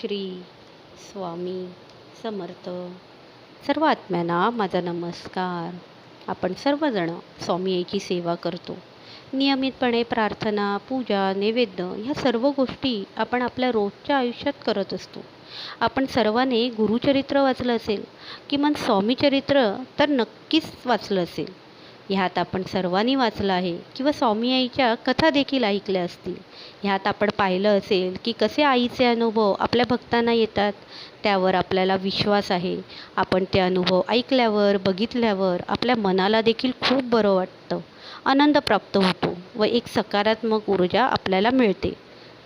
श्री स्वामी समर्थ. सर्व आत्म्यांना माझा नमस्कार. आपण सर्वजण स्वामी याची सेवा करतो. नियमितपणे प्रार्थना, पूजा, नैवेद्य ह्या सर्व गोष्टी आपण आपल्या रोजच्या आयुष्यात करत असतो. आपण सर्वांनी गुरुचरित्र वाचलं असेल, किमान स्वामीचरित्र तर नक्कीच वाचलं असेल. ह्यात आपण सर्वांनी वाचलं आहे किंवा स्वामी आईच्या कथा देखील ऐकल्या असतील. ह्यात आपण पाहिलं असेल की कसे आईचे अनुभव आपल्या भक्तांना येतात, त्यावर आपल्याला विश्वास आहे. आपण ते अनुभव ऐकल्यावर, बघितल्यावर आपल्या मनाला देखील खूप बरं वाटतं, आनंद प्राप्त होतो व एक सकारात्मक ऊर्जा आपल्याला मिळते.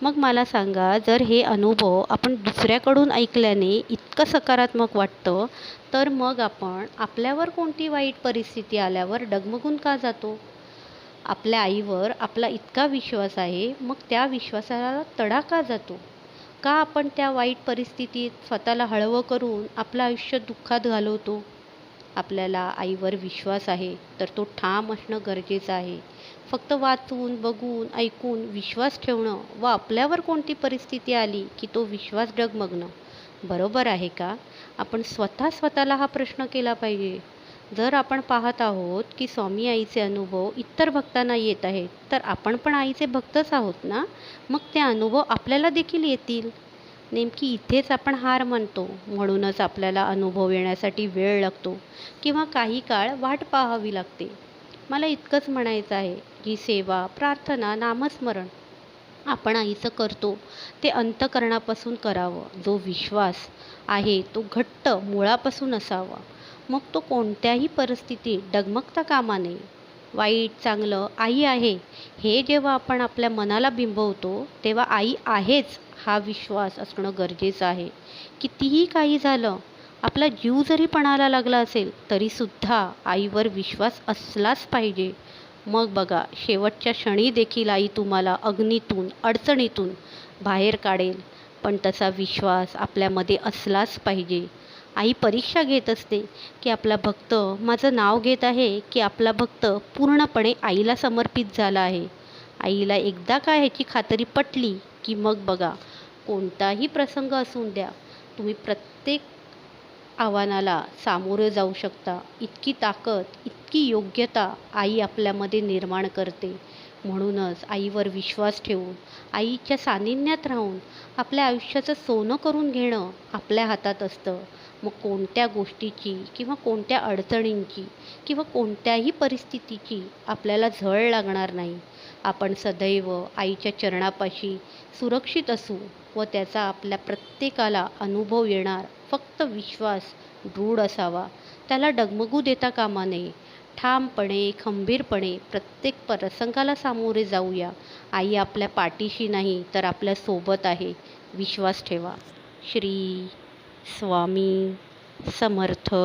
मग मला सांगा, जर हे अनुभव आपण दुसऱ्याकडून ऐकल्याने इतकं सकारात्मक वाटतं, तर मग आपण आपल्यावर कोणती वाईट परिस्थिती आल्यावर डगमगून का जातो? आपल्या आईवर आपला इतका विश्वास आहे, मग त्या विश्वासाला तडा का जातो? का आपण त्या वाईट परिस्थितीत स्वतःला हळवं करून आपलं आयुष्य दुःखात घालवतो? आपल्याला आईवर विश्वास आहे तर तो ठाम असणं गरजेचं आहे. फक्त वाचून, बघून, ऐकून विश्वास ठेवणं व आपल्यावर कोणती परिस्थिती आली की तो विश्वास डगमगणं बरोबर आहे का? आपण स्वतःला हा प्रश्न केला पाहिजे. जर आपण पाहत आहोत की स्वामी आईचे अनुभव इतर भक्तांना येत आहेत, तर आपण पण आईचे भक्तच आहोत ना? मग ते अनुभव आपल्याला देखील येतील. नेमकी इथेच आपण हार मानतो. म्हणूनच आपल्याला अनुभव येण्यासाठी वेळ लागतो किंवा काही काळ वाट पाहावी लागते. मला इतकंच म्हणायचं आहे की सेवा, प्रार्थना, नामस्मरण आपण आईचं करतो ते अंतःकरणापासून करावं. जो विश्वास आहे तो घट्ट मुळापासून असावा. मग तो कोणत्याही परिस्थितीत डगमगता कामा नये. वाईट चांगलं आई आहे हे जेव्हा आपण आपल्या मनाला बिंबवतो, तेव्हा आई आहेच हा विश्वास असणं गरजेचं आहे. कितीही काही झालं, आपला जीव जरी पणाला लागला असेल तरीसुद्धा आईवर विश्वास असलाच पाहिजे. मग बघा, शेवटच्या क्षणी देखील आई तुम्हाला अग्नीतून, अडचणीतून बाहेर काढेल. पण तसा विश्वास आपल्यामध्ये असलाच पाहिजे. आई परीक्षा घेत असते की आपला भक्त माझं नाव घेत आहे, की आपला भक्त पूर्णपणे आईला समर्पित झाला आहे. आईला एकदा का ह्याची खात्री पटली की मग बघा, कोणताही प्रसंग असून द्या, तुम्ही प्रत्येक आव्हानाला सामोरं जाऊ शकता. इतकी ताकद, इतकी योग्यता आई आपल्यामध्ये निर्माण करते. म्हणूनच आईवर विश्वास ठेवून, आईच्या सानिध्यात राहून आपल्या आयुष्याचं सोनं करून घेणं आपल्या हातात असतं. मग कोणत्या गोष्टीची किंवा कोणत्या अडचणींची किंवा कोणत्याही परिस्थितीची आपल्याला झळ लागणार नाही. आपण सदैव आईच्या चरणापाशी सुरक्षित असू व त्याचा आपल्या प्रत्येकाला अनुभव येणार. फक्त विश्वास दृढ असावा, त्याला डगमगू देता कामा नये. ठामपणे, खंबीरपणे प्रत्येक प्रसंगाला सामोरे जाऊया. आई आपल्या पाठीशी नाही तर आपल्या सोबत आहे. विश्वास ठेवा. श्री स्वामी समर्थ.